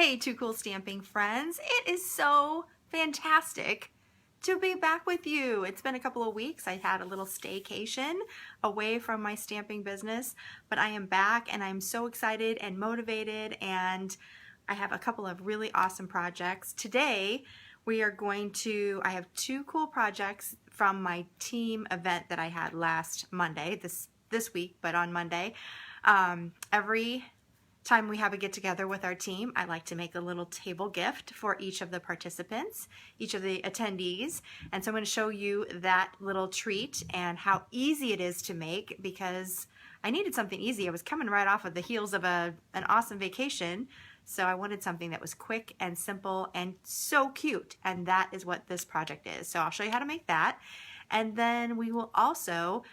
Hey, Too Cool Stamping friends. It is so fantastic to be back with you. It's been a couple of weeks. I had a little staycation away from my stamping business, but I am back and I'm so excited and motivated, and I have a couple of really awesome projects. Today, I have two cool projects from my team event that I had last Monday, this week, but on Monday. Every time we have a get together with our team, I like to make a little table gift for each of the participants, each of the attendees. And so I'm going to show you that little treat and how easy it is to make, because I needed something easy. I was coming right off of the heels of an awesome vacation. So I wanted something that was quick and simple and so cute. And that is what this project is. So I'll show you how to make that. And then we will also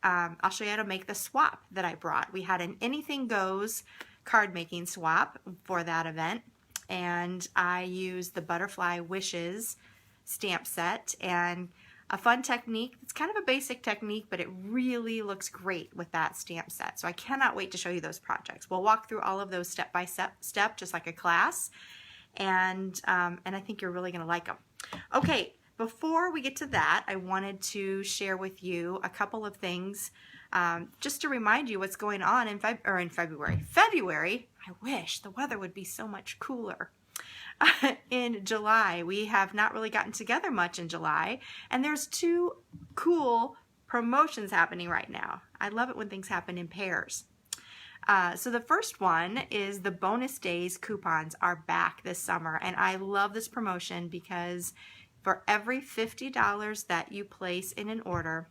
I'll show you how to make the swap that I brought. We had an Anything Goes card making swap for that event. And I used the Butterfly Wishes stamp set, and a fun technique. It's kind of a basic technique, but it really looks great with that stamp set. So I cannot wait to show you those projects. We'll walk through all of those step by step, just like a class. And I think you're really going to like them. Okay. Before we get to that, I wanted to share with you a couple of things just to remind you what's going on in February. February, I wish the weather would be so much cooler. In July, we have not really gotten together much in July, and there's two cool promotions happening right now. I love it when things happen in pairs. So the first one is the Bonus Days coupons are back this summer, and I love this promotion because for every $50 that you place in an order,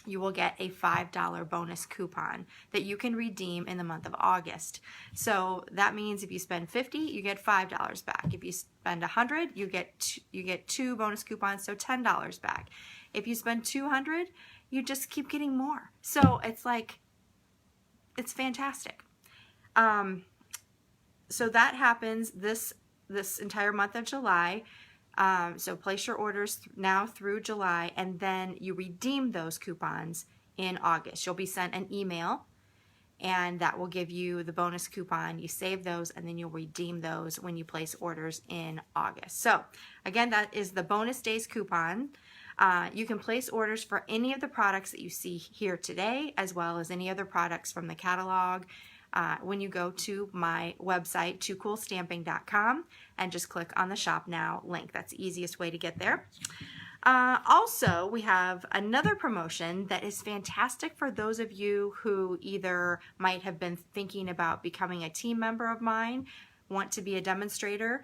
you will get a $5 bonus coupon that you can redeem in the month of August. So that means if you spend $50, you get $5 back. If you spend $100, you get two bonus coupons, so $10 back. If you spend $200, you just keep getting more. So it's fantastic. So that happens this entire month of July. So place your orders now through July, and then you redeem those coupons in August. You'll be sent an email, and that will give you the bonus coupon. You save those, and then you'll redeem those when you place orders in August. So again, that is the Bonus Days coupon. You can place orders for any of the products that you see here today, as well as any other products from the catalog. When you go to my website, toocoolstamping.com, and just click on the Shop Now link. That's the easiest way to get there. Also, we have another promotion that is fantastic for those of you who either might have been thinking about becoming a team member of mine, want to be a demonstrator,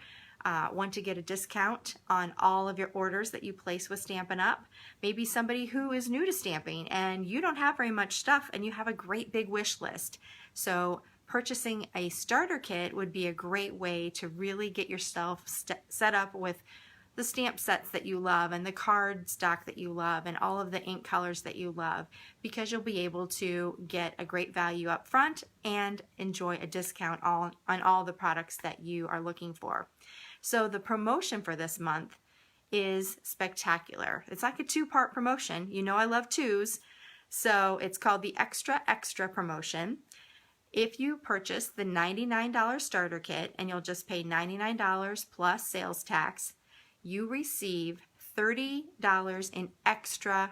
want to get a discount on all of your orders that you place with Stampin' Up. Maybe somebody who is new to stamping and you don't have very much stuff and you have a great big wish list. So purchasing a starter kit would be a great way to really get yourself set up with the stamp sets that you love and the card stock that you love and all of the ink colors that you love, because you'll be able to get a great value up front and enjoy a discount on all the products that you are looking for. So the promotion for this month is spectacular. It's like a two-part promotion. You know I love twos. So it's called the Extra Extra promotion. If you purchase the $99 starter kit, and you'll just pay $99 plus sales tax, you receive $30 in extra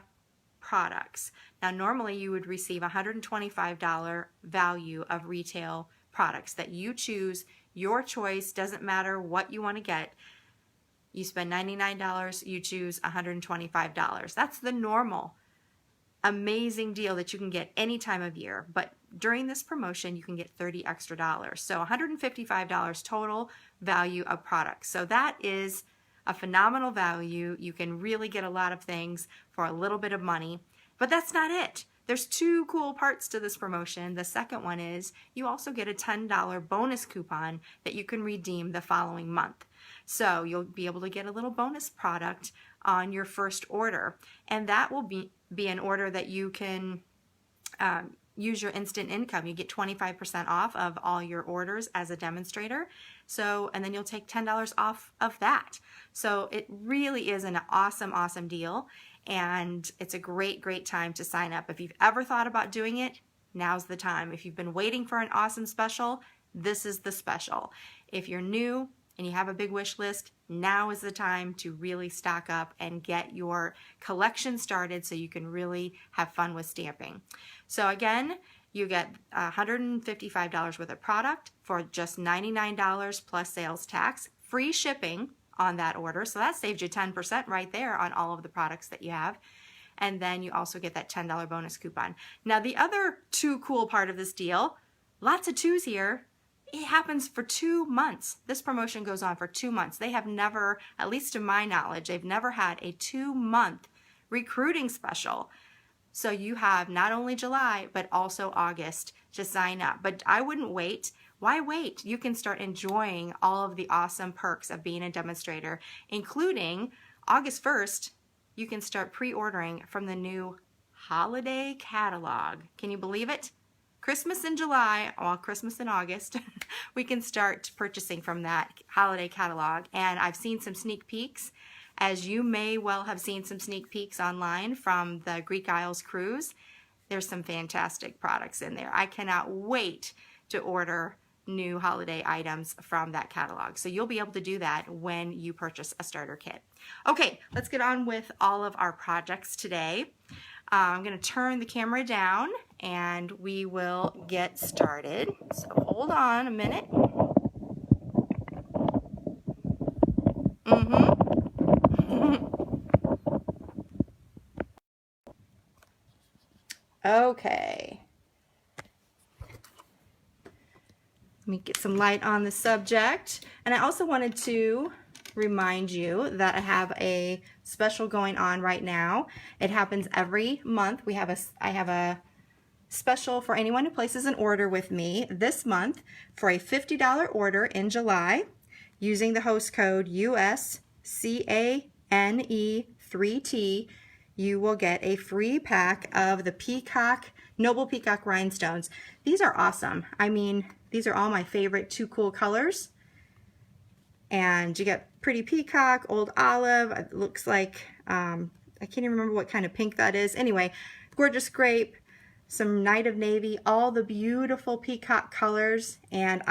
products. Now normally you would receive $125 value of retail products that you choose. Your choice, doesn't matter what you want to get. You spend $99, you choose $125. That's the normal amazing deal that you can get any time of year. But during this promotion, you can get $30 extra. So $155 total value of products. So that is a phenomenal value. You can really get a lot of things for a little bit of money. But that's not it. There's two cool parts to this promotion. The second one is you also get a $10 bonus coupon that you can redeem the following month. So you'll be able to get a little bonus product on your first order. And that will be an order that you can use your instant income. You get 25% off of all your orders as a demonstrator. So, and then you'll take $10 off of that. So it really is an awesome, awesome deal. And it's a great, great time to sign up. If you've ever thought about doing it, now's the time. If you've been waiting for an awesome special, this is the special. If you're new and you have a big wish list, now is the time to really stock up and get your collection started so you can really have fun with stamping. So again, you get $155 worth of product for just $99 plus sales tax, free shipping on that order. So that saves you 10% right there on all of the products that you have. And then you also get that $10 bonus coupon. Now the other too cool part of this deal, lots of twos here, it happens for 2 months. This promotion goes on for 2 months. They have never, at least to my knowledge, they've never had a 2-month recruiting special. So you have not only July, but also August to sign up. But I wouldn't wait. Why wait? You can start enjoying all of the awesome perks of being a demonstrator, including August 1st, you can start pre-ordering from the new holiday catalog. Can you believe it? Christmas in July, well, Christmas in August, we can start purchasing from that holiday catalog. And I've seen some sneak peeks, as you may well have seen some sneak peeks online from the Greek Isles cruise. There's some fantastic products in there. I cannot wait to order new holiday items from that catalog. So you'll be able to do that when you purchase a starter kit. Okay, let's get on with all of our projects today. I'm going to turn the camera down and we will get started. So hold on a minute. Okay. Let me get some light on the subject. And I also wanted to remind you that I have a special going on right now. It happens every month. I have a special for anyone who places an order with me this month for a $50 order in July using the host code USCANE3T. You will get a free pack of the Noble Peacock rhinestones. These are awesome. I mean, these are all my favorite 2 cool colors. And you get pretty peacock, old olive, it looks like, I can't even remember what kind of pink that is. Anyway, gorgeous grape, some night of navy, all the beautiful peacock colors. And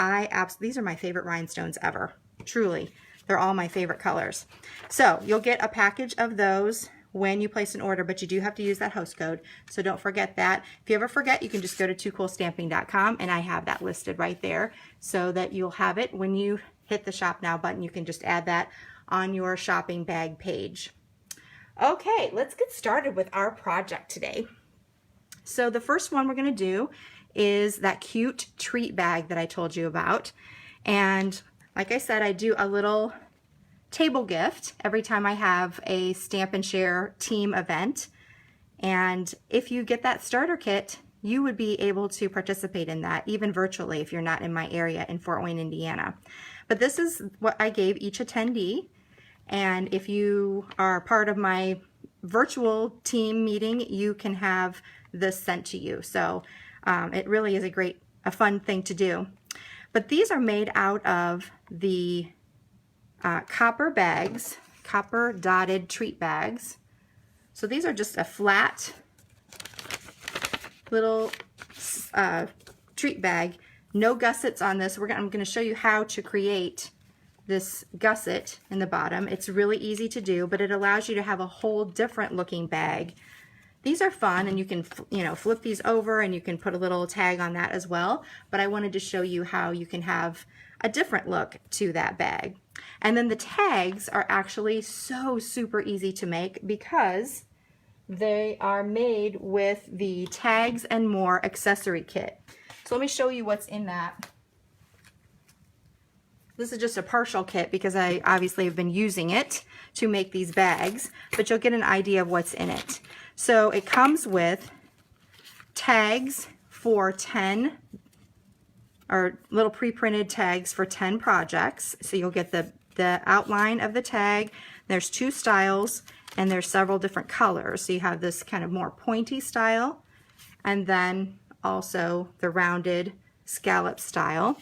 these are my favorite rhinestones ever. Truly, they're all my favorite colors. So you'll get a package of those when you place an order, but you do have to use that host code, so don't forget that. If you ever forget, you can just go to toocoolstamping.com, and I have that listed right there so that you'll have it when you hit the Shop Now button. You can just add that on your shopping bag page. Okay, let's get started with our project today. So the first one we're going to do is that cute treat bag that I told you about. And like I said, I do a little table gift every time I have a Stamp and Share team event. And if you get that starter kit, you would be able to participate in that, even virtually if you're not in my area in Fort Wayne, Indiana. But this is what I gave each attendee. And if you are part of my virtual team meeting, you can have this sent to you. So it really is a fun thing to do. But these are made out of the copper bags, copper dotted treat bags. So these are just a flat little treat bag. No gussets on this. I'm going to show you how to create this gusset in the bottom. It's really easy to do, but it allows you to have a whole different looking bag. These are fun, and you can flip these over and you can put a little tag on that as well. But I wanted to show you how you can have a different look to that bag. And then the tags are actually so super easy to make because they are made with the Tags and More accessory kit. So let me show you what's in that. This is just a partial kit because I obviously have been using it to make these bags, but you'll get an idea of what's in it. So it comes with tags for 10, or little pre-printed tags for 10 projects. So you'll get the outline of the tag. There's 2 styles, and there's several different colors. So you have this kind of more pointy style, and then also the rounded scallop style.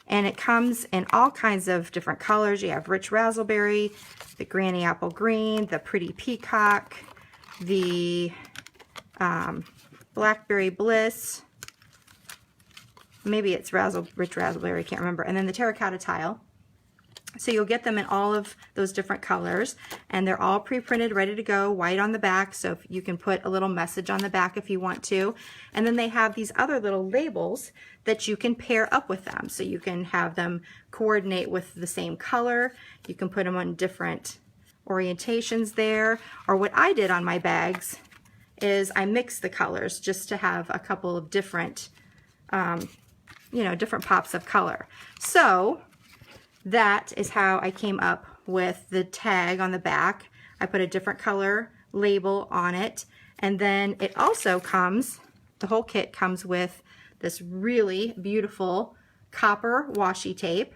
And it comes in all kinds of different colors. You have rich raspberry, the granny apple green, the pretty peacock, the blackberry bliss, maybe it's Rich Raspberry, I can't remember. And then the terracotta tile. So you'll get them in all of those different colors, and they're all pre-printed, ready to go, white on the back, so you can put a little message on the back if you want to. And then they have these other little labels that you can pair up with them. So you can have them coordinate with the same color. You can put them on different orientations there. Or what I did on my bags is I mixed the colors just to have a couple of different, different pops of color. So that is how I came up with the tag on the back. I put a different color label on it, and then it also comes, the whole kit comes with this really beautiful copper washi tape,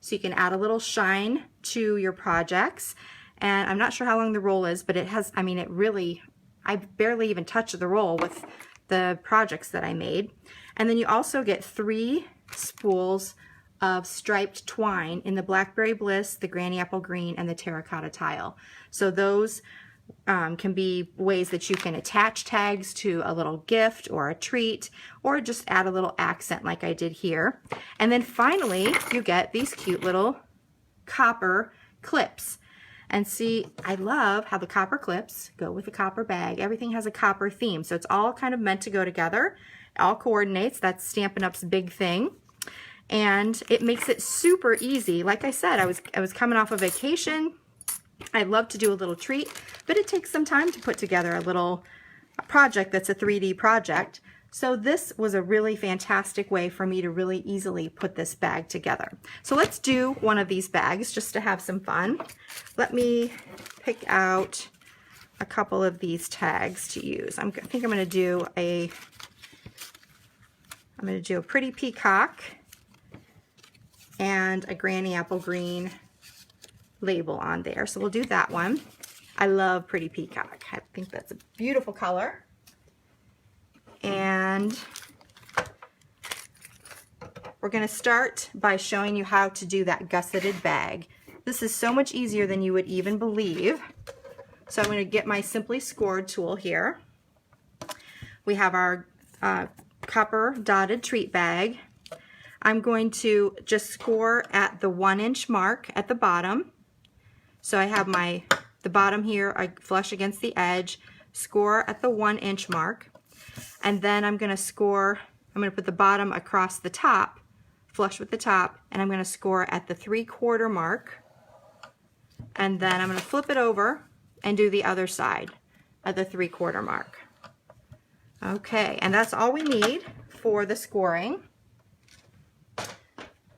so you can add a little shine to your projects. And I'm not sure how long the roll is, but it has, I barely even touched the roll with the projects that I made. And then you also get 3 spools of striped twine in the Blackberry Bliss, the Granny Apple Green, and the terracotta tile. So those can be ways that you can attach tags to a little gift or a treat, or just add a little accent like I did here. And then finally, you get these cute little copper clips. And see, I love how the copper clips go with the copper bag. Everything has a copper theme, so it's all kind of meant to go together. It all coordinates. That's Stampin' Up's big thing. And it makes it super easy. Like I said, I was coming off a vacation. I love to do a little treat, but it takes some time to put together a little project that's a 3D project. So this was a really fantastic way for me to really easily put this bag together. So let's do one of these bags just to have some fun. Let me pick out a couple of these tags to use. I think I'm going to do a pretty peacock and a Granny Apple Green label on there. So we'll do that one. I love Pretty Peacock. I think that's a beautiful color. And we're going to start by showing you how to do that gusseted bag. This is so much easier than you would even believe. So I'm going to get my Simply Scored tool here. We have our copper dotted treat bag. I'm going to just score at the 1-inch mark at the bottom. So I have the bottom here, I flush against the edge, score at the 1-inch mark, and then I'm going to put the bottom across the top, flush with the top, and I'm going to score at the 3/4 mark, and then I'm going to flip it over and do the other side at the 3/4 mark. Okay, and that's all we need for the scoring.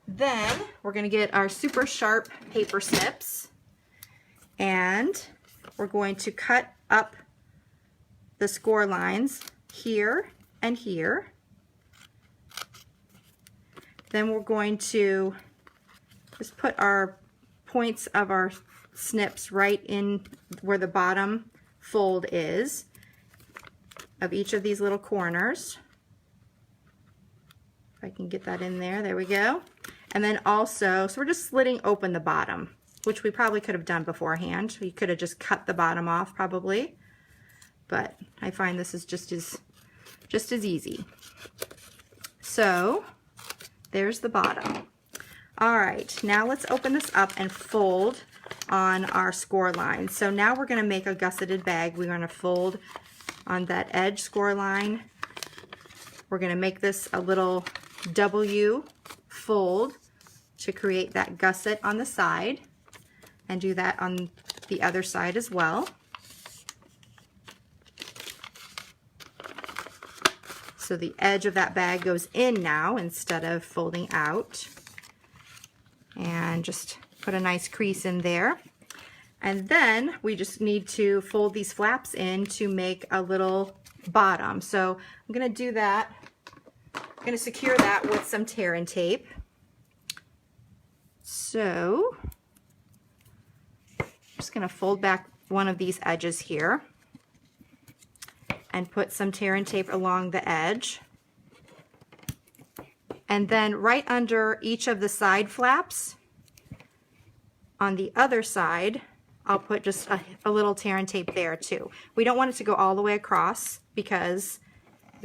Then we're going to get our super sharp paper snips, and we're going to cut up the score lines here and here. Then we're going to just put our points of our snips right in where the bottom fold is of each of these little corners. If I can get that in there, there we go. And then also, so we're just slitting open the bottom, which we probably could have done beforehand. We could have just cut the bottom off probably, but I find this is just as easy. So there's the bottom. All right, now let's open this up and fold on our score line. So now we're going to make a gusseted bag. We're going to fold on that edge score line. We're going to make this a little W fold to create that gusset on the side, and do that on the other side as well. So the edge of that bag goes in now instead of folding out. And just put a nice crease in there. And then we just need to fold these flaps in to make a little bottom. So I'm going to do that. I'm going to secure that with some tear and tape. So I'm just going to fold back one of these edges here and put some tear and tape along the edge. And then right under each of the side flaps on the other side, I'll put just a little tear and tape there too. We don't want it to go all the way across because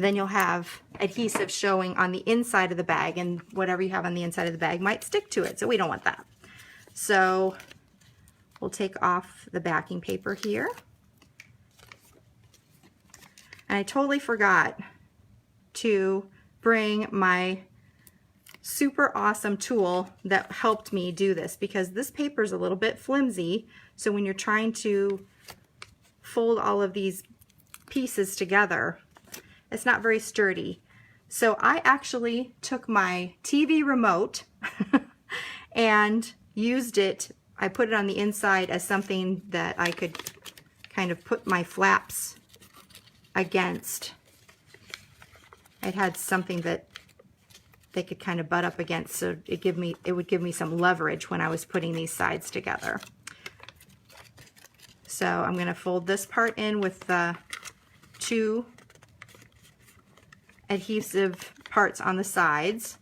then you'll have adhesive showing on the inside of the bag, and whatever you have on the inside of the bag might stick to it, so we don't want that. So we'll take off the backing paper here. And I totally forgot to bring my super awesome tool that helped me do this, because this paper is a little bit flimsy, so when you're trying to fold all of these pieces together, it's not very sturdy. So I actually took my TV remote and used it. I put it on the inside as something that I could kind of put my flaps against. It had something that they could kind of butt up against, so it would give me some leverage when I was putting these sides together. So I'm going to fold this part in with the 2 adhesive parts on the sides,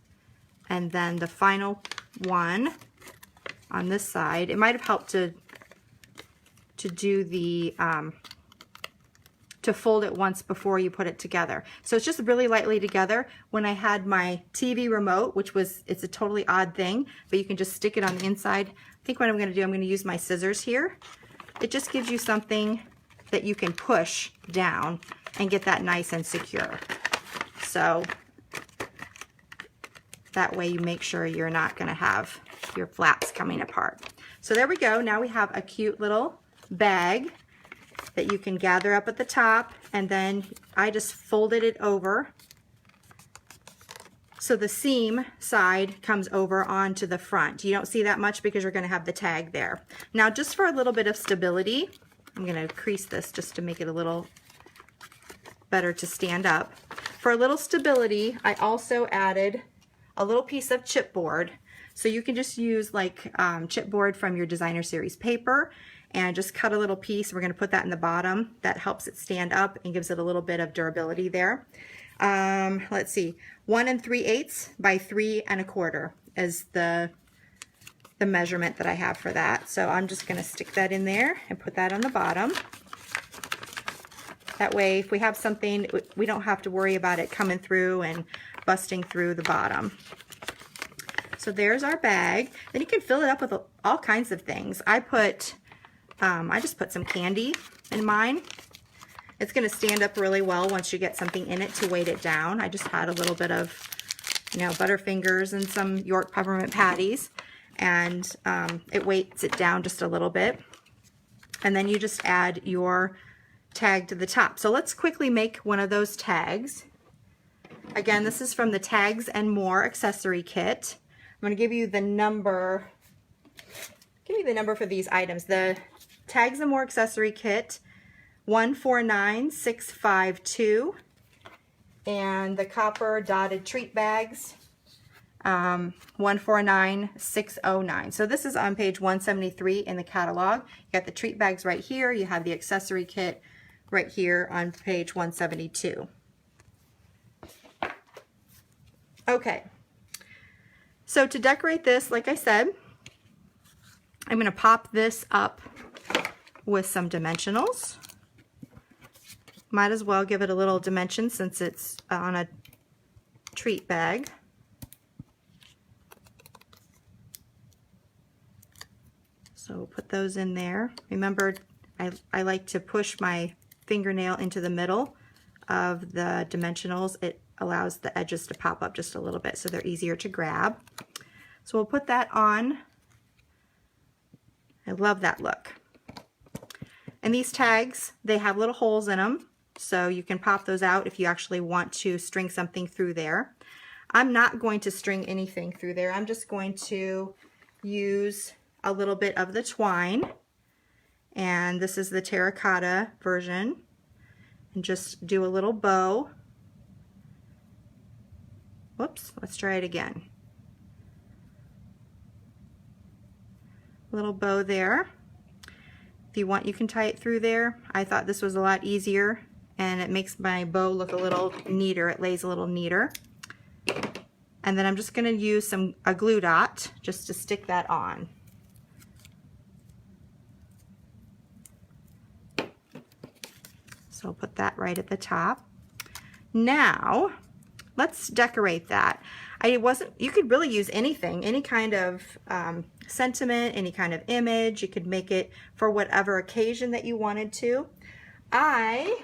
and then the final one on this side. It might have helped to do the to fold it once before you put it together. So it's just really lightly together. When I had my TV remote, it's a totally odd thing, but you can just stick it on the inside. I think what I'm going to do, I'm going to use my scissors here. It just gives you something that you can push down and get that nice and secure. So that way you make sure you're not going to have your flaps coming apart. So there we go. Now we have a cute little bag that you can gather up at the top, and then I just folded it over so the seam side comes over onto the front. You don't see that much because you're going to have the tag there. Now, just for a little bit of stability, I'm going to crease this just to make it a little better to stand up. For a little stability, I also added a little piece of chipboard. So you can just use like chipboard from your designer series paper and just cut a little piece. We're going to put that in the bottom. That helps it stand up and gives it a little bit of durability there. Let's see, 1 3/8 by 3 1/4 is the measurement that I have for that. So I'm just going to stick that in there and put that on the bottom. That way, if we have something, we don't have to worry about it coming through and busting through the bottom. So there's our bag. Then you can fill it up with all kinds of things. I just put some candy in mine. It's going to stand up really well once you get something in it to weight it down. I just had a little bit of, Butterfingers and some York peppermint patties, and it weights it down just a little bit. And then you just add your tag to the top. So let's quickly make one of those tags. Again, this is from the Tags and More accessory kit. I'm going to give you the number. For these items. The Tags and More accessory kit, 149652, and the copper dotted treat bags, 149609. So this is on page 173 in the catalog. You got the treat bags right here. You have the accessory kit right here on page 172. Okay, so to decorate this, like I said, I'm going to pop this up with some dimensionals. Might as well give it a little dimension since it's on a treat bag. So put those in there. Remember, I like to push my fingernail into the middle of the dimensionals. It allows the edges to pop up just a little bit so they're easier to grab. So we'll put that on. I love that look. And these tags, they have little holes in them, so you can pop those out if you actually want to string something through there. I'm not going to string anything through there. I'm just going to use a little bit of the twine, and this is the terracotta version, and just do a little bow. Whoops, let's try it again. Little bow there. If you want, you can tie it through there. I thought this was a lot easier, and it makes my bow look a little neater. It lays a little neater. And then I'm just going to use a glue dot just to stick that on. So I'll put that right at the top. Now, let's decorate that. You could really use anything, any kind of sentiment, any kind of image. You could make it for whatever occasion that you wanted to. I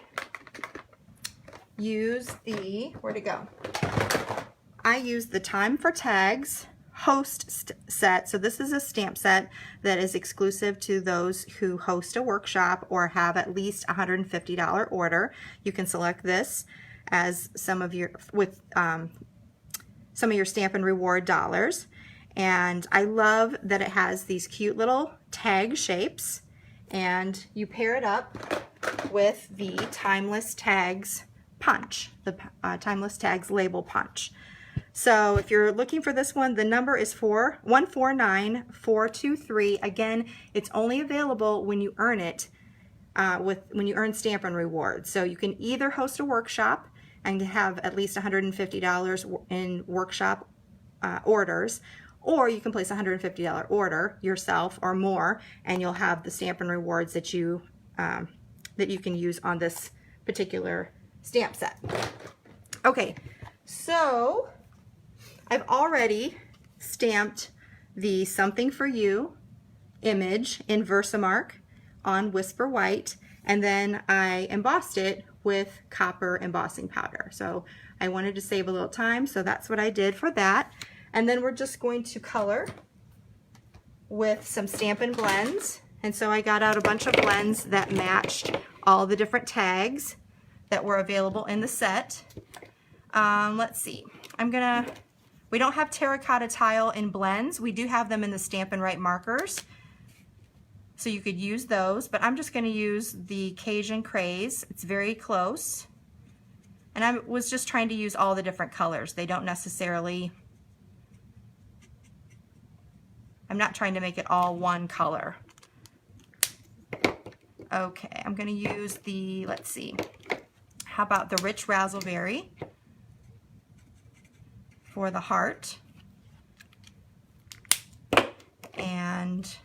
use where'd it go? I use the Time for Tags host set. So this is a stamp set that is exclusive to those who host a workshop or have at least $150 order. You can select this as some of your Stampin' Reward dollars. And I love that it has these cute little tag shapes, and you pair it up with the Timeless Tags punch, the Timeless Tags label punch. So if you're looking for this one, the number is 149423. Again, it's only available when you earn it, when you earn Stampin' Rewards. So you can either host a workshop and have at least $150 in workshop orders, or you can place a $150 order yourself or more, and you'll have the Stampin' Rewards that you can use on this particular stamp set. Okay, so I've already stamped the Something for You image in Versamark on Whisper White, and then I embossed it with copper embossing powder. So I wanted to save a little time, so that's what I did for that. And then we're just going to color with some Stampin' Blends. And so I got out a bunch of blends that matched all the different tags that were available in the set. Let's see, we don't have terracotta tile in blends. We do have them in the Stampin' Write markers, so you could use those, but I'm just going to use the Cajun Craze. It's very close, and I was just trying to use all the different colors. They don't necessarily, I'm not trying to make it all one color. Okay, I'm going to use the, let's see, how about the Rich Razzleberry for the heart, and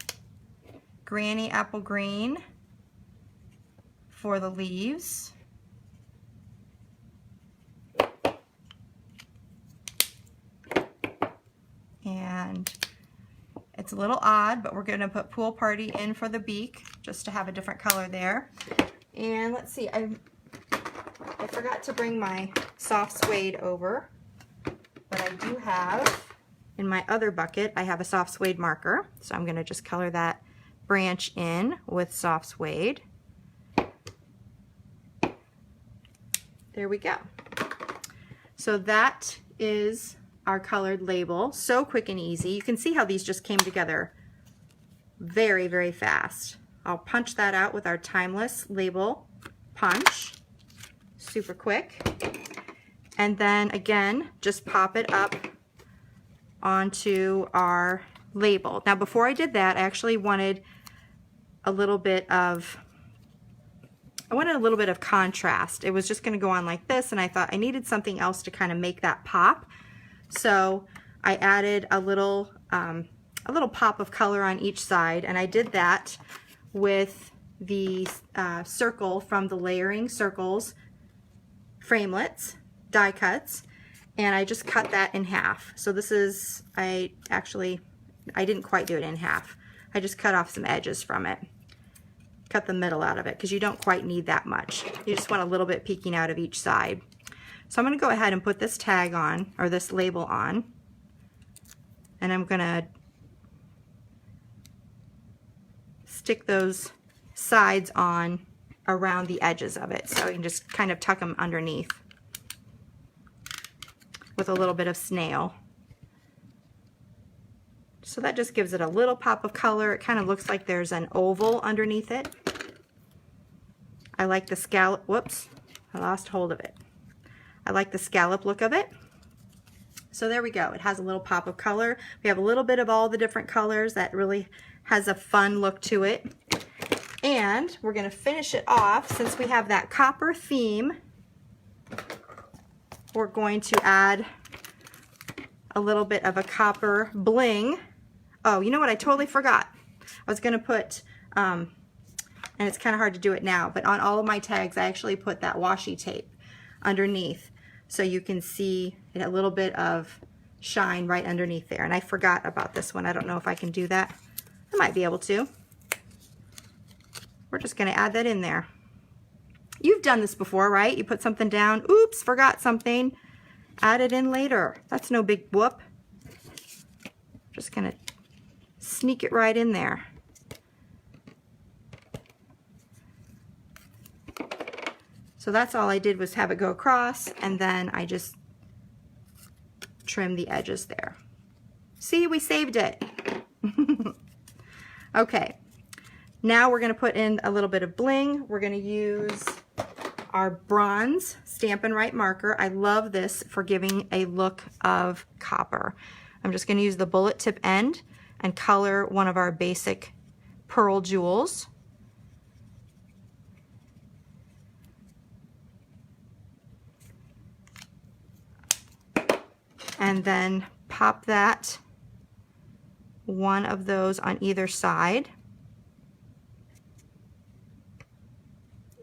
Granny Apple Green for the leaves, and it's a little odd, but we're going to put Pool Party in for the beak just to have a different color there. And let's see, I forgot to bring my soft suede over, but I do have in my other bucket, I have a soft suede marker, so I'm going to just color that branch in with soft suede. There we go. So that is our colored label. So quick and easy. You can see how these just came together very, very fast. I'll punch that out with our Timeless label punch. Super quick. And then again, just pop it up onto our label. Now before I did that, I actually wanted a little bit of contrast. It was just going to go on like this, and I thought I needed something else to kind of make that pop. So I added a little pop of color on each side, and I did that with the circle from the Layering Circles framelits, die cuts, and I just cut that in half. So this is, I didn't quite do it in half. I just cut off some edges from it. Cut the middle out of it because you don't quite need that much. You just want a little bit peeking out of each side. So I'm going to go ahead and put this tag on, or this label on, and I'm going to stick those sides on around the edges of it, so you can just kind of tuck them underneath with a little bit of snail. So that just gives it a little pop of color. It kind of looks like there's an oval underneath it. I like the scallop, whoops, I lost hold of it. I like the scallop look of it. So there we go. It has a little pop of color. We have a little bit of all the different colors. That really has a fun look to it. And we're going to finish it off, since we have that copper theme, we're going to add a little bit of a copper bling. Oh, you know what? I totally forgot. I was going to put, and it's kind of hard to do it now, but on all of my tags, I actually put that washi tape. underneath so you can see a little bit of shine right underneath there. And I forgot about this one. I don't know if I can do that. I might be able to. We're just going to add that in there. You've done this before, right? You put something down, oops, forgot something, add it in later. That's no big whoop. Just going to sneak it right in there. So that's all I did was have it go across, and then I just trim the edges there. See, we saved it. Okay, now we're going to put in a little bit of bling. We're going to use our bronze Stampin' Right marker. I love this for giving a look of copper. I'm just going to use the bullet tip end and color one of our basic pearl jewels. And then pop that, one of those on either side.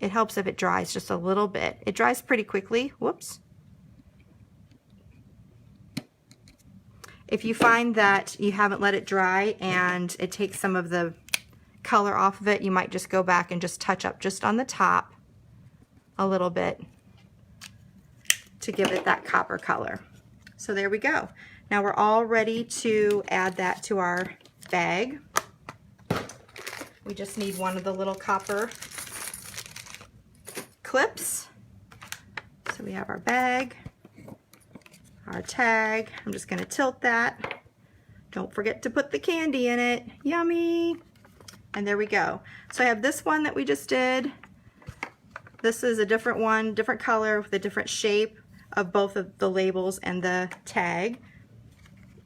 It helps if it dries just a little bit. It dries pretty quickly. Whoops. If you find that you haven't let it dry and it takes some of the color off of it, you might just go back and just touch up just on the top a little bit to give it that copper color. So there we go. Now we're all ready to add that to our bag. We just need one of the little copper clips. So we have our bag, our tag. I'm just going to tilt that. Don't forget to put the candy in it. Yummy! And there we go. So I have this one that we just did. This is a different one, different color with a different shape of both of the labels and the tag.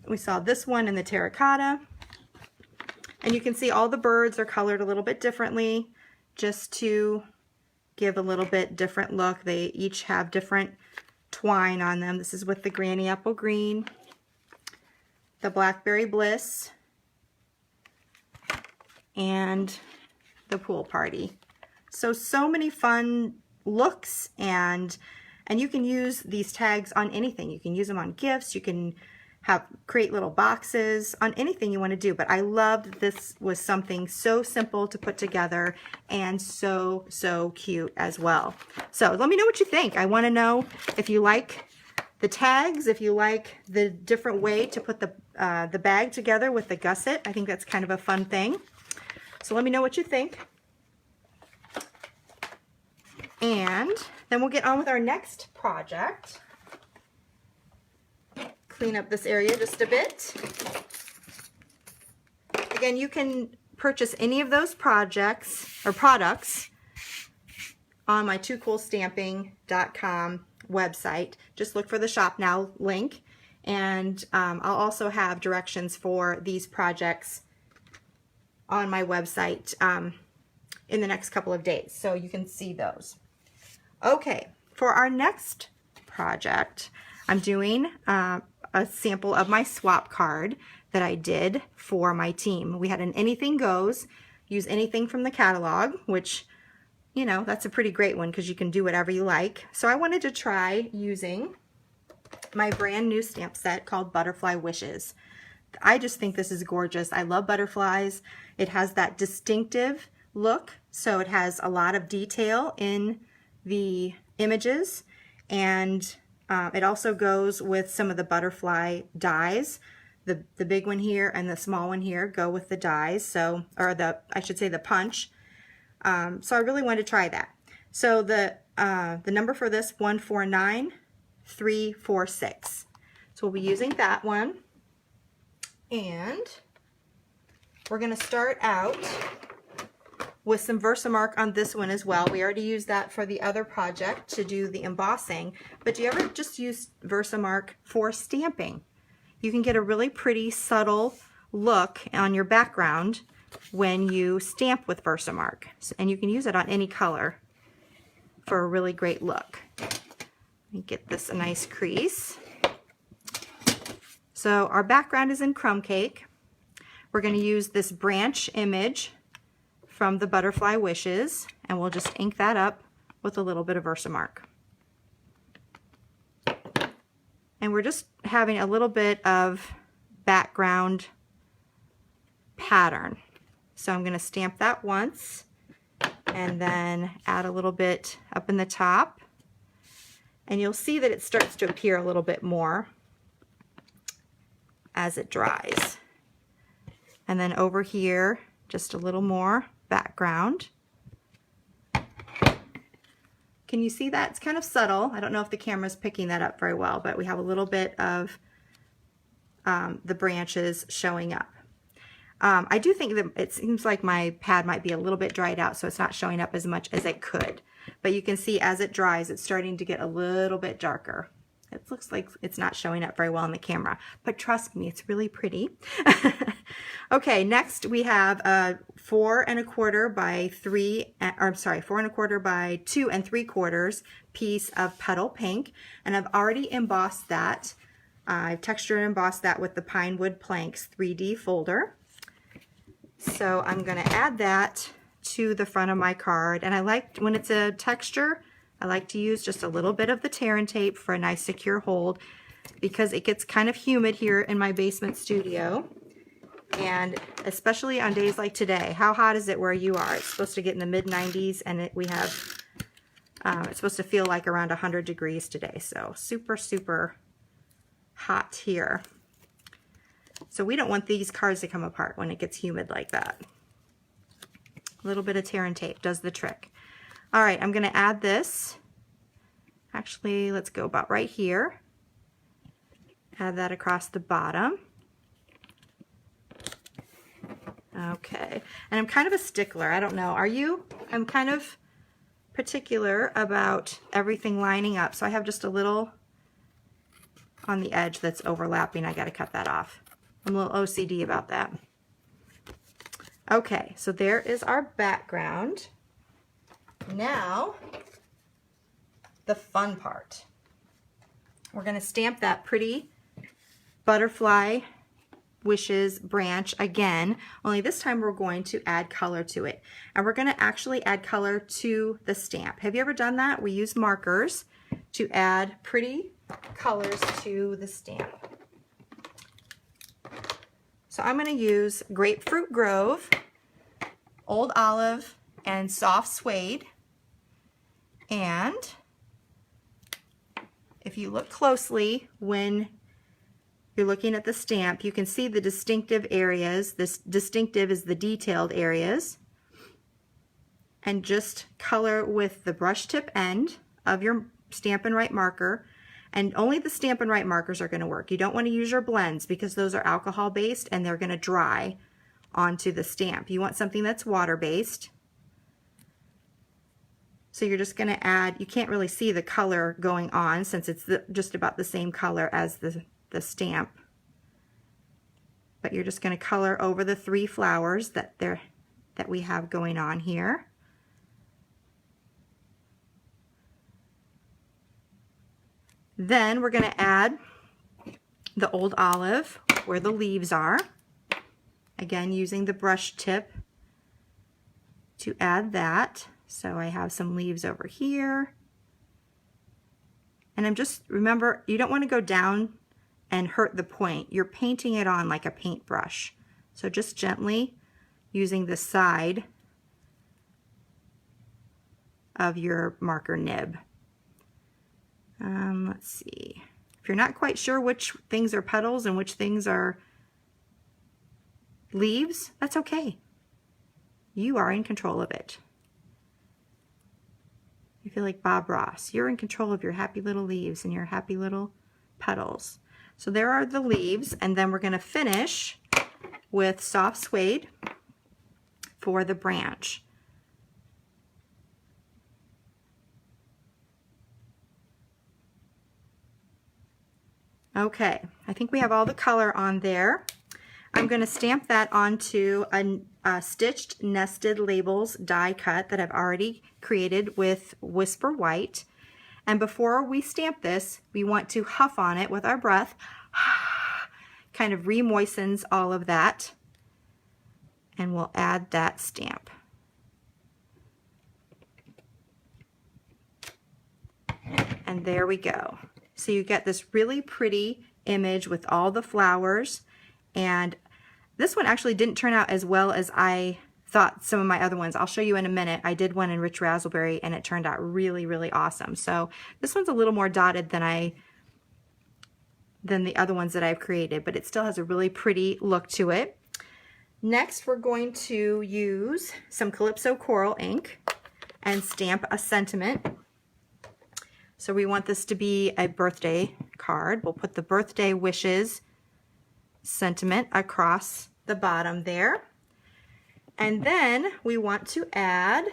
We saw this one in the terracotta. And you can see all the birds are colored a little bit differently just to give a little bit different look. They each have different twine on them. This is with the Granny Apple Green, the Blackberry Bliss, and the Pool Party. So many fun looks, and you can use these tags on anything. You can use them on gifts. You can create little boxes on anything you want to do. But I loved this was something so simple to put together and so cute as well. So let me know what you think. I want to know if you like the tags, if you like the different way to put the bag together with the gusset. I think that's kind of a fun thing. So let me know what you think. And then we'll get on with our next project. Clean up this area just a bit. Again, you can purchase any of those projects or products on my TooCoolStamping.com website. Just look for the Shop Now link, and I'll also have directions for these projects on my website in the next couple of days, so you can see those. Okay, for our next project, I'm doing a sample of my swap card that I did for my team. We had an Anything Goes, use anything from the catalog, which, you know, that's a pretty great one because you can do whatever you like. So I wanted to try using my brand new stamp set called Butterfly Wishes. I just think this is gorgeous. I love butterflies. It has that distinctive look, so it has a lot of detail in the images, and it also goes with some of the butterfly dies. The big one here and the small one here go with the dies, so, or I should say the punch. So I really wanted to try that. So the number for this, 149346. So we'll be using that one, and we're going to start out with some Versamark on this one as well. We already used that for the other project to do the embossing, but do you ever just use Versamark for stamping? You can get a really pretty subtle look on your background when you stamp with Versamark, and you can use it on any color for a really great look. Let me get this a nice crease. So our background is in Crumb Cake. We're going to use this branch image from the Butterfly Wishes, and we'll just ink that up with a little bit of Versamark. And we're just having a little bit of background pattern. So I'm going to stamp that once and then add a little bit up in the top. And you'll see that it starts to appear a little bit more as it dries. And then over here, just a little more background. Can you see that? It's kind of subtle. I don't know if the camera's picking that up very well, but we have a little bit of the branches showing up. I do think that it seems like my pad might be a little bit dried out, so it's not showing up as much as it could. But you can see as it dries, it's starting to get a little bit darker. It looks like it's not showing up very well on the camera, but trust me, it's really pretty. Okay, next we have a 4 1/4 by 3, or I'm sorry, 4 1/4 by 2 3/4 piece of petal pink, and I've already embossed that. I've textured and embossed that with the Pinewood Planks 3D folder. So I'm going to add that to the front of my card, and I like when it's a texture, I like to use just a little bit of the tear and tape for a nice secure hold, because it gets kind of humid here in my basement studio, and especially on days like today. How hot is it where you are? It's supposed to get in the mid-90s, and we have it's supposed to feel like around 100 degrees today, so super, super hot here. So we don't want these cards to come apart when it gets humid like that. A little bit of tear and tape does the trick. All right, I'm going to add this. Actually, let's go about right here. Add that across the bottom. Okay, and I'm kind of a stickler. I don't know, are you? I'm kind of particular about everything lining up. So I have just a little on the edge that's overlapping. I got to cut that off. I'm a little OCD about that. Okay, so there is our background. Now, the fun part. We're going to stamp that pretty butterfly wishes branch again, only this time we're going to add color to it. And we're going to actually add color to the stamp. Have you ever done that? We use markers to add pretty colors to the stamp. So I'm going to use Grapefruit Grove, Old Olive, and Soft Suede. And if you look closely when you're looking at the stamp, you can see the distinctive areas. This distinctive is the detailed areas. And just color with the brush tip end of your Stampin' Write marker. And only the Stampin' Write markers are going to work. You don't want to use your blends because those are alcohol based and they're going to dry onto the stamp. You want something that's water based. So you're just going to add, you can't really see the color going on since it's just about the same color as the stamp. But you're just going to color over the 3 flowers that we have going on here. Then we're going to add the Old Olive where the leaves are. Again, using the brush tip to add that. So I have some leaves over here. And I'm just, remember, you don't want to go down and hurt the point. You're painting it on like a paintbrush. So just gently using the side of your marker nib. Let's see. If you're not quite sure which things are petals and which things are leaves, that's okay. You are in control of it. You feel like Bob Ross. You're in control of your happy little leaves and your happy little petals. So there are the leaves, and then we're going to finish with Soft Suede for the branch. Okay, I think we have all the color on there. I'm going to stamp that onto a stitched nested labels die cut that I've already created with Whisper White. And before we stamp this, we want to huff on it with our breath. Kind of re-moistens all of that. And we'll add that stamp. And there we go. So you get this really pretty image with all the flowers. And this one actually didn't turn out as well as I thought some of my other ones. I'll show you in a minute. I did one in Rich Razzleberry and it turned out really, really awesome. So this one's a little more dotted than the other ones that I've created, but it still has a really pretty look to it. Next, we're going to use some Calypso Coral ink and stamp a sentiment. So we want this to be a birthday card. We'll put the birthday wishes sentiment across the bottom there. And then we want to add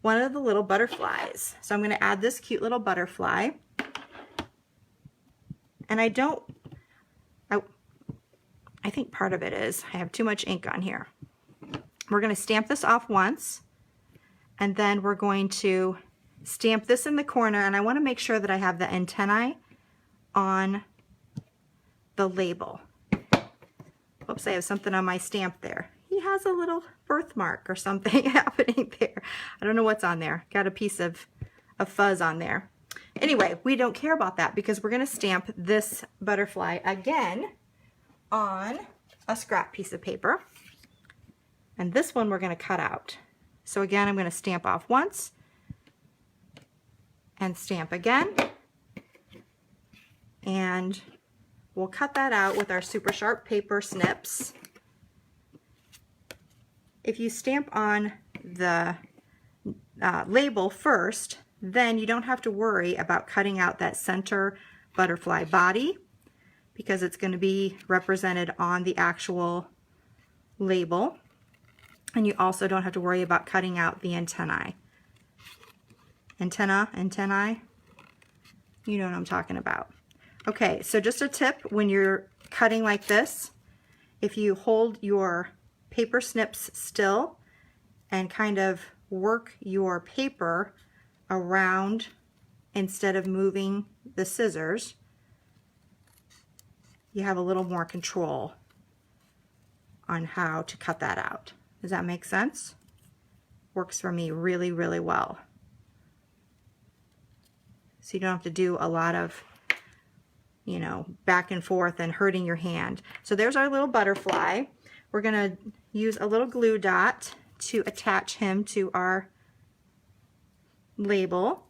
one of the little butterflies. So I'm going to add this cute little butterfly. And I think part of it is I have too much ink on here. We're going to stamp this off once, and then we're going to stamp this in the corner, and I want to make sure that I have the antennae on the label. Oops, I have something on my stamp there. He has a little birthmark or something happening there. I don't know what's on there. Got a piece of fuzz on there. Anyway, we don't care about that because we're going to stamp this butterfly again on a scrap piece of paper. And this one we're going to cut out. So again, I'm going to stamp off once and stamp again. And we'll cut that out with our super sharp paper snips. If you stamp on the label first, then you don't have to worry about cutting out that center butterfly body because it's going to be represented on the actual label. And you also don't have to worry about cutting out the antennae. Antennae, you know what I'm talking about. Okay, so just a tip when you're cutting like this, if you hold your paper snips still and kind of work your paper around instead of moving the scissors, you have a little more control on how to cut that out. Does that make sense? Works for me really, really well. So you don't have to do a lot of, you know, back and forth and hurting your hand. So there's our little butterfly. We're going to use a little glue dot to attach him to our label.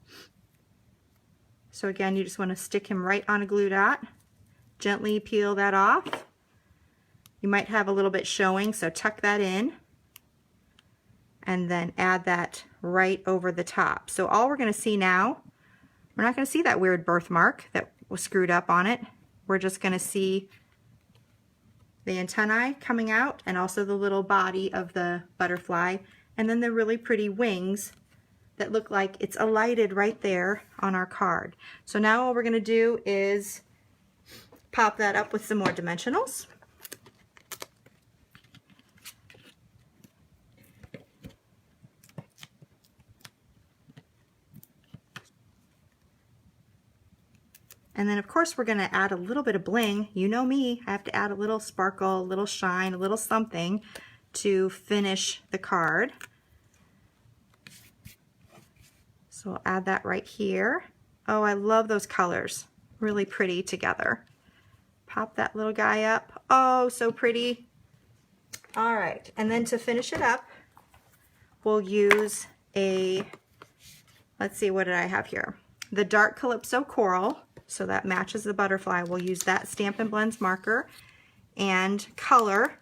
So again, you just want to stick him right on a glue dot. Gently peel that off. You might have a little bit showing, so tuck that in. And then add that right over the top. So all we're going to see now, we're not going to see that weird birthmark that was screwed up on it. We're just going to see the antennae coming out and also the little body of the butterfly, and then the really pretty wings that look like it's alighted right there on our card. So now all we're going to do is pop that up with some more dimensionals. And then of course we're going to add a little bit of bling. You know me, I have to add a little sparkle, a little shine, a little something to finish the card. So I'll add that right here. Oh, I love those colors. Really pretty together. Pop that little guy up. Oh, so pretty. All right, and then to finish it up, we'll use a, let's see, what did I have here? The dark Calypso Coral. So that matches the butterfly. We'll use that Stampin' Blends marker and color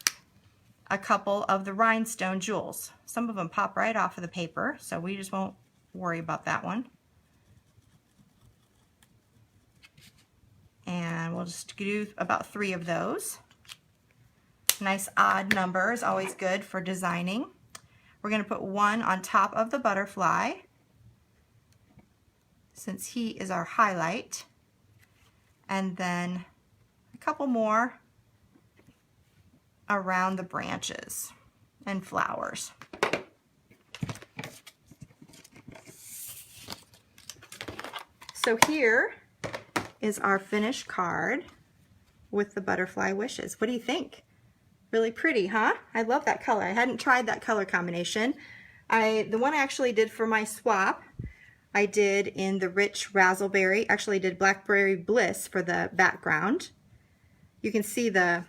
a couple of the rhinestone jewels. Some of them pop right off of the paper, so we just won't worry about that one. And we'll just do about 3 of those. Nice odd number is always good for designing. We're going to put 1 on top of the butterfly, since he is our highlight. And then a couple more around the branches and flowers. So here is our finished card with the butterfly wishes. What do you think? Really pretty, huh? I love that color. I hadn't tried that color combination. The one I actually did for my swap I did in the rich raspberry, actually did Blackberry Bliss for the background. You can see the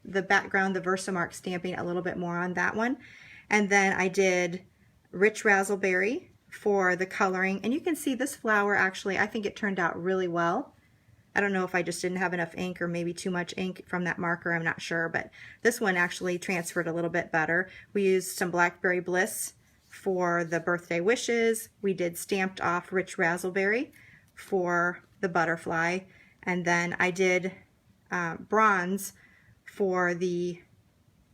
background, the Versamark stamping a little bit more on that one. And then I did rich raspberry for the coloring. And you can see this flower actually, I think it turned out really well. I don't know if I just didn't have enough ink or maybe too much ink from that marker, I'm not sure, but this one actually transferred a little bit better. We used some Blackberry Bliss for the birthday wishes. We did stamped off rich raspberry for the butterfly, and then I did bronze for the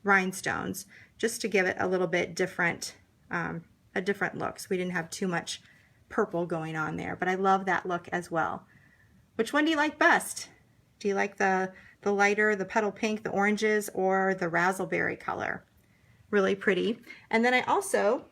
rhinestones, just to give it a little bit different, a different look. So we didn't have too much purple going on there, but I love that look as well. Which one do you like best? Do you like the lighter, the petal pink, the oranges, or the raspberry color? Really pretty. And then I also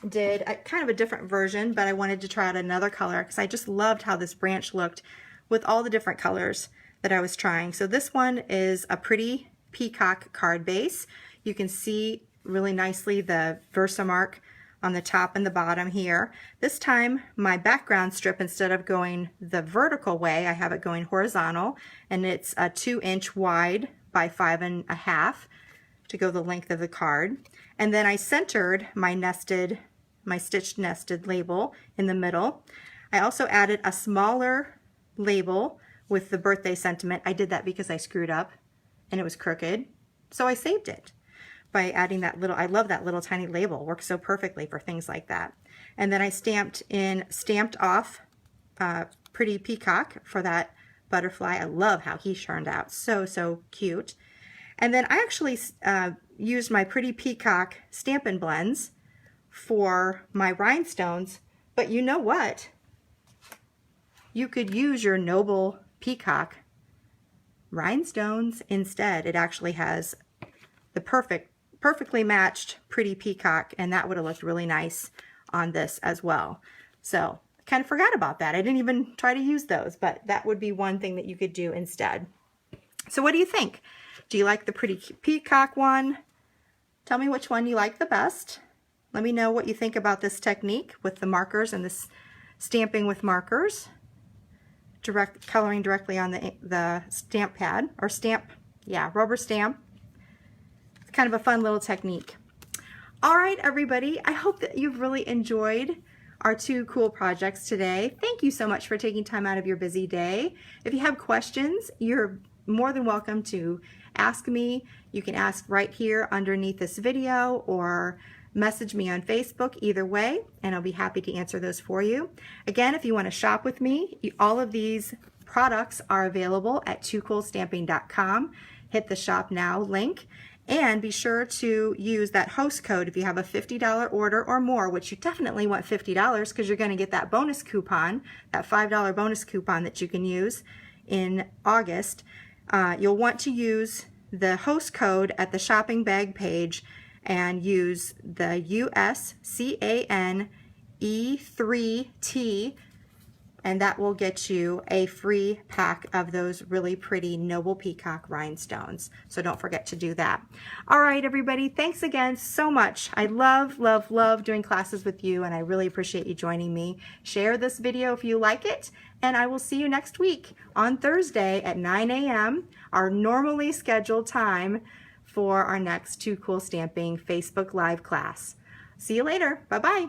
did kind of a different version, but I wanted to try out another color because I just loved how this branch looked with all the different colors that I was trying. So this one is a pretty peacock card base. You can see really nicely the Versamark on the top and the bottom here. This time my background strip, instead of going the vertical way, I have it going horizontal, and it's a 2-inch wide by 5.5 to go the length of the card. And then I centered my stitched nested label in the middle. I also added a smaller label with the birthday sentiment. I did that because I screwed up and it was crooked, so I saved it by adding that little, I love that little tiny label, works so perfectly for things like that. And then I stamped off Pretty Peacock for that butterfly. I love how he turned out, so cute. And then I actually used my Pretty Peacock Stampin' Blends for my rhinestones, but you know what? You could use your Noble Peacock rhinestones instead. It actually has the perfectly matched Pretty Peacock, and that would have looked really nice on this as well. So I kind of forgot about that. I didn't even try to use those, but that would be one thing that you could do instead. So what do you think? Do you like the Pretty Peacock one? Tell me which one you like the best. Let me know what you think about this technique with the markers and this stamping with markers. Coloring directly on the stamp pad, or rubber stamp. It's kind of a fun little technique. All right, everybody, I hope that you've really enjoyed our 2 cool projects today. Thank you so much for taking time out of your busy day. If you have questions, you're more than welcome to ask me. You can ask right here underneath this video or message me on Facebook, either way, and I'll be happy to answer those for you. Again, if you want to shop with me, all of these products are available at TooCoolStamping.com. Hit the Shop Now link, and be sure to use that host code if you have a $50 order or more, which you definitely want $50 because you're going to get that bonus coupon, that $5 bonus coupon that you can use in August. You'll want to use the host code at the shopping bag page and use the USCANE3T, and that will get you a free pack of those really pretty Noble Peacock rhinestones. So don't forget to do that. All right, everybody, thanks again so much. I love doing classes with you, and I really appreciate you joining me. Share this video if you like it, and I will see you next week on Thursday at 9 a.m., our normally scheduled time for our next Too Cool Stamping Facebook Live class. See you later. Bye-bye.